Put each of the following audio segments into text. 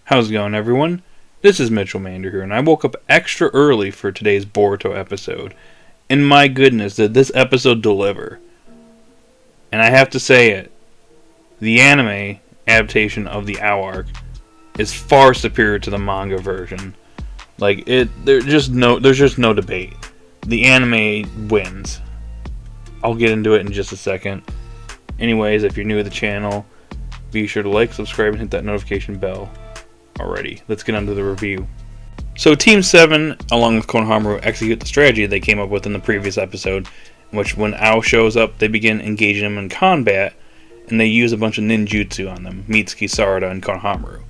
How's it going, everyone? This is Mitchell Mander here, and I woke up extra early for today's Boruto episode. And my goodness, did this episode deliver. And I have to say it, the anime adaptation of the OW arc is far superior to the manga version. There's just no debate. The anime wins. I'll get into it in just a second. Anyways, if you're new to the channel, be sure to like, subscribe, and hit that notification bell. Alrighty, let's get on to the review. So Team 7, along with Konohamaru, execute the strategy they came up with in the previous episode, in which when OW shows up, they begin engaging him in combat, and they use a bunch of ninjutsu on them, Mitsuki, Sarada, and Konohamaru.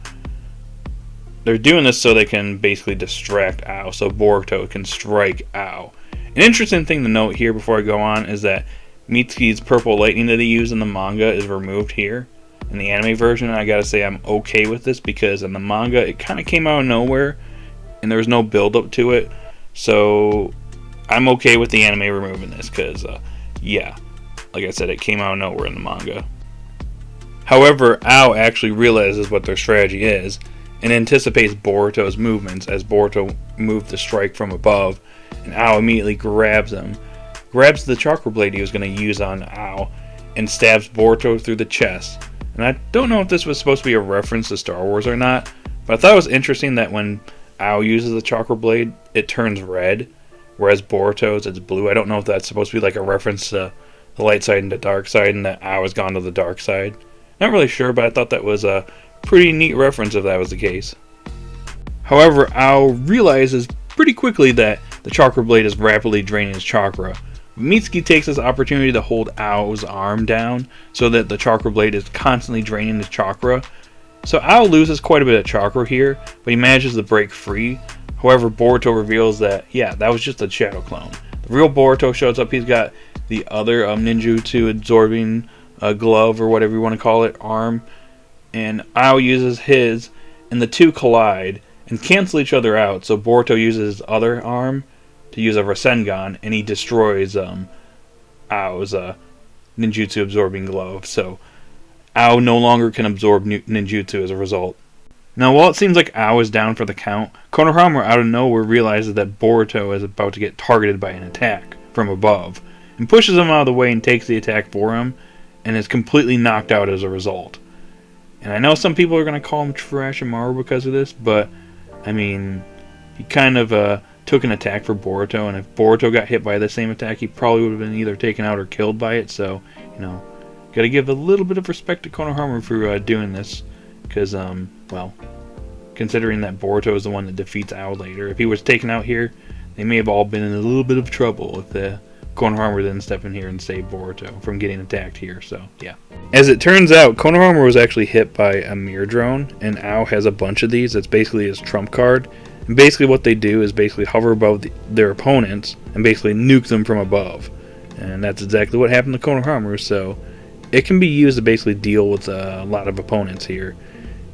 They're doing this so they can basically distract OW, so Boruto can strike OW. An interesting thing to note here before I go on is that Mitsuki's purple lightning that he used in the manga is removed here. In the anime version, I gotta say I'm okay with this because in the manga it kind of came out of nowhere and there was no build up to it, so I'm okay with the anime removing this because like I said, it came out of nowhere in the manga. However, OW actually realizes what their strategy is and anticipates Boruto's movements as Boruto moved the strike from above, and OW immediately grabs the chakra blade he was going to use on OW and stabs Boruto through the chest. And I don't know if this was supposed to be a reference to Star Wars or not, but I thought it was interesting that when OW uses the chakra blade, it turns red, whereas Boruto's, it's blue. I don't know if that's supposed to be like a reference to the light side and the dark side, and that OW has gone to the dark side. Not really sure, but I thought that was a pretty neat reference if that was the case. However, OW realizes pretty quickly that the chakra blade is rapidly draining his chakra. Mitsuki takes this opportunity to hold OW's arm down so that the chakra blade is constantly draining his chakra. So OW loses quite a bit of chakra here, but he manages to break free. However, Boruto reveals that, that was just a shadow clone. The real Boruto shows up. He's got the other ninjutsu absorbing glove, or whatever you want to call it, arm. And OW uses his, and the two collide and cancel each other out. So Boruto uses his other arm to use a Rasengan, and he destroys OW's ninjutsu absorbing glove. So OW no longer can absorb ninjutsu as a result. Now, while it seems like OW is down for the count, Konohamaru out of nowhere realizes that Boruto is about to get targeted by an attack from above, and pushes him out of the way and takes the attack for him, and is completely knocked out as a result. And I know some people are going to call him Trashimaru because of this, but I mean, he kind of took an attack for Boruto, and if Boruto got hit by the same attack, he probably would have been either taken out or killed by it. So, gotta give a little bit of respect to Konohamaru for doing this, because, considering that Boruto is the one that defeats OW later, if he was taken out here, they may have all been in a little bit of trouble if Konohamaru didn't step in here and save Boruto from getting attacked here. So, yeah. As it turns out, Konohamaru was actually hit by a mirror drone, and OW has a bunch of these. That's basically his trump card. And basically what they do is basically hover above their opponents and basically nuke them from above. And that's exactly what happened to Konohamaru, so it can be used to basically deal with a lot of opponents here.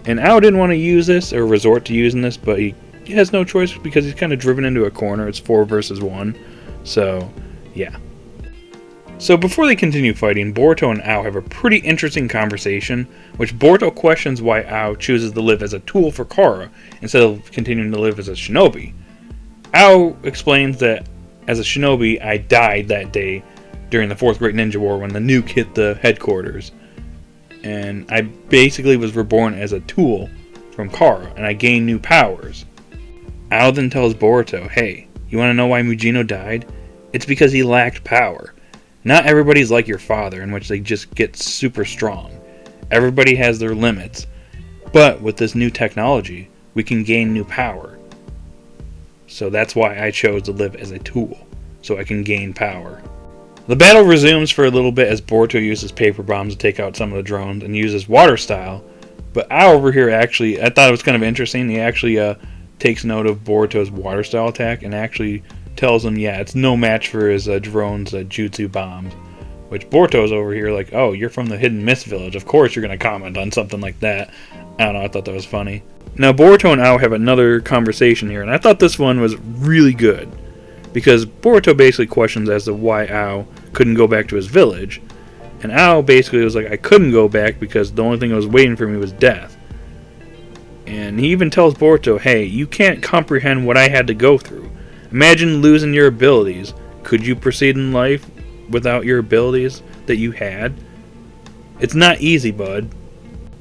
And OW didn't want to use this or resort to using this, but he has no choice because he's kind of driven into a corner. It's 4 versus 1. So, yeah. So before they continue fighting, Boruto and OW have a pretty interesting conversation, which Boruto questions why OW chooses to live as a tool for Kara instead of continuing to live as a shinobi. OW explains that as a shinobi, I died that day during the 4th Great Ninja War when the nuke hit the headquarters. And I basically was reborn as a tool from Kara, and I gained new powers. OW then tells Boruto, hey, you want to know why Mujino died? It's because he lacked power. Not everybody's like your father, in which they just get super strong. Everybody has their limits. But with this new technology, we can gain new power. So that's why I chose to live as a tool, so I can gain power. The battle resumes for a little bit as Boruto uses paper bombs to take out some of the drones and uses water style. But OW over here actually, I thought it was kind of interesting, he actually takes note of Boruto's water style attack and actually tells him, it's no match for his drone's jutsu bombs. Which Boruto's over here like, oh, you're from the Hidden Mist Village. Of course you're going to comment on something like that. I don't know, I thought that was funny. Now, Boruto and OW have another conversation here, and I thought this one was really good. Because Boruto basically questions as to why OW couldn't go back to his village. And OW basically was like, I couldn't go back because the only thing that was waiting for me was death. And he even tells Boruto, hey, you can't comprehend what I had to go through. Imagine losing your abilities. Could you proceed in life without your abilities that you had? It's not easy, bud.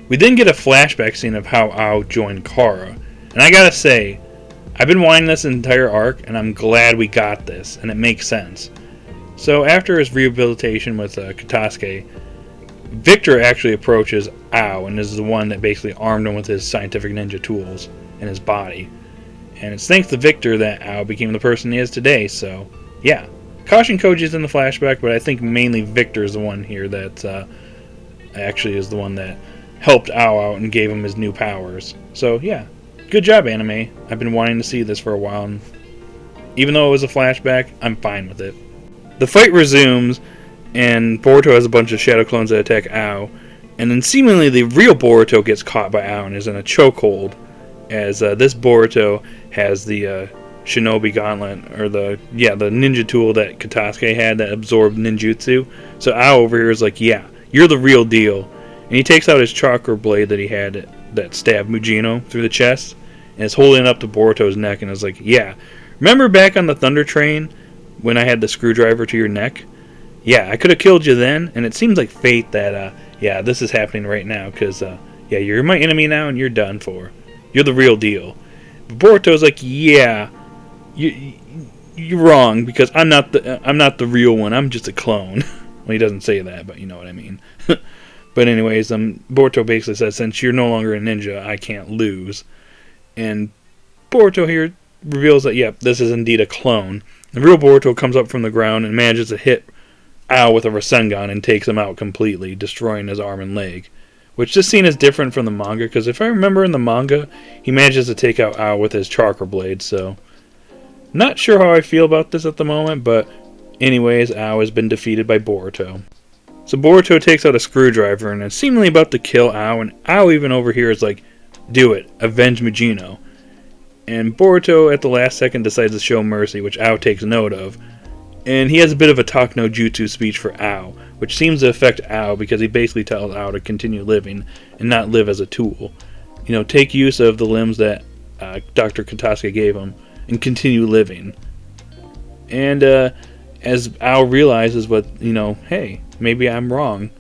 We then get a flashback scene of how Ao joined Kara. And I gotta say, I've been wanting this entire arc, and I'm glad we got this, and it makes sense. So after his rehabilitation with Katasuke, Victor actually approaches Ao and is the one that basically armed him with his scientific ninja tools in his body. And it's thanks to Victor that Ao became the person he is today, so yeah. Kashin Koji's in the flashback, but I think mainly Victor is the one here that actually is the one that helped Ao out and gave him his new powers. So yeah, good job, anime. I've been wanting to see this for a while, and even though it was a flashback, I'm fine with it. The fight resumes, and Boruto has a bunch of shadow clones that attack Ao, and then seemingly the real Boruto gets caught by Ao and is in a chokehold, as this Boruto has the shinobi gauntlet, or the ninja tool that Katasuke had that absorbed ninjutsu. So Ao over here is like, yeah, you're the real deal. And he takes out his chakra blade that he had that stabbed Mujino through the chest, and is holding it up to Boruto's neck and is like, yeah, remember back on the Thunder Train when I had the screwdriver to your neck? Yeah, I could have killed you then, and it seems like fate that, this is happening right now, because, you're my enemy now, and you're done for. You're the real deal. But Boruto's like, yeah, you're wrong, because I'm not the real one, I'm just a clone. Well, he doesn't say that, but you know what I mean. But anyways, Boruto basically says, since you're no longer a ninja, I can't lose. And Boruto here reveals that, yep, this is indeed a clone. The real Boruto comes up from the ground and manages to hit Ao with a Rasengan and takes him out completely, destroying his arm and leg. Which this scene is different from the manga, because if I remember in the manga, he manages to take out Ao with his chakra blade, so not sure how I feel about this at the moment, but anyways, Ao has been defeated by Boruto. So Boruto takes out a screwdriver and is seemingly about to kill Ao, and Ao even over here is like, do it, avenge Mujino. And Boruto at the last second decides to show mercy, which Ao takes note of. And he has a bit of a talk no jutsu speech for Ao, which seems to affect Ao because he basically tells Ao to continue living and not live as a tool. You know, take use of the limbs that Dr. Katasuke gave him and continue living. And as Ao realizes hey, maybe I'm wrong.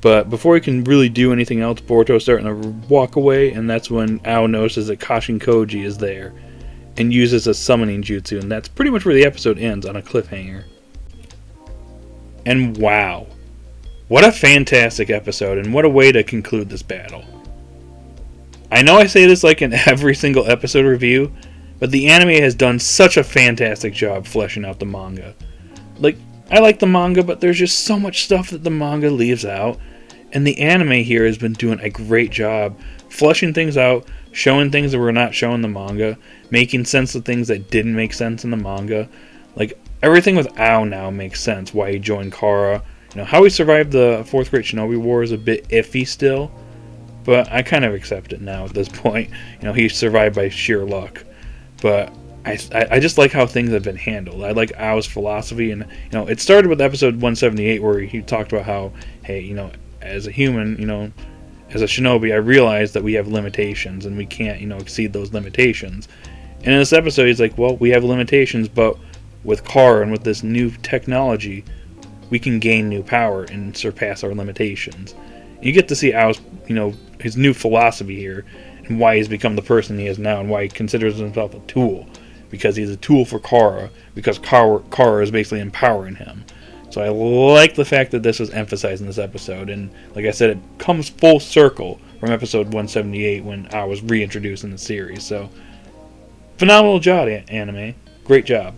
But before he can really do anything else, Boruto's starting to walk away, and that's when Ao notices that Kashin Koji is there and uses a summoning jutsu, and that's pretty much where the episode ends, on a cliffhanger. And wow, what a fantastic episode, and what a way to conclude this battle. I know I say this like in every single episode review, but the anime has done such a fantastic job fleshing out the manga. I like the manga, but there's just so much stuff that the manga leaves out, and the anime here has been doing a great job fleshing things out, showing things that were not shown in the manga, making sense of things that didn't make sense in the manga. Everything with Ao now makes sense, why he joined Kara. How he survived the 4th Great Shinobi War is a bit iffy still, but I kind of accept it now at this point. He survived by sheer luck. But I just like how things have been handled. I like Ao's philosophy, and it started with episode 178 where he talked about how, hey, as a human, as a shinobi, I realize that we have limitations and we can't, exceed those limitations. And in this episode, he's like, well, we have limitations, but with Kara and with this new technology, we can gain new power and surpass our limitations. And you get to see Ao's, his new philosophy here, and why he's become the person he is now, and why he considers himself a tool. Because he's a tool for Kara, because Kara is basically empowering him. So I like the fact that this was emphasized in this episode, and like I said, it comes full circle from episode 178 when I was reintroduced in the series. So, phenomenal job, anime. Great job.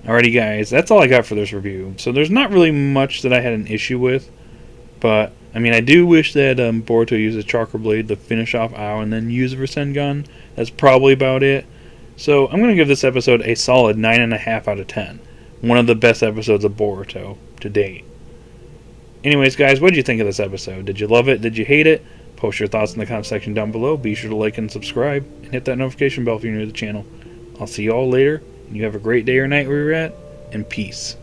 Alrighty guys, that's all I got for this review. So there's not really much that I had an issue with, but I do wish that Boruto uses Chakra Blade to finish off Ao and then use Rasengan. That's probably about it. So I'm going to give this episode a solid 9.5 out of 10. One of the best episodes of Boruto to date. Anyways, guys, what did you think of this episode? Did you love it? Did you hate it? Post your thoughts in the comment section down below. Be sure to like and subscribe, and hit that notification bell if you're new to the channel. I'll see you all later, and you have a great day or night where you're at, and peace.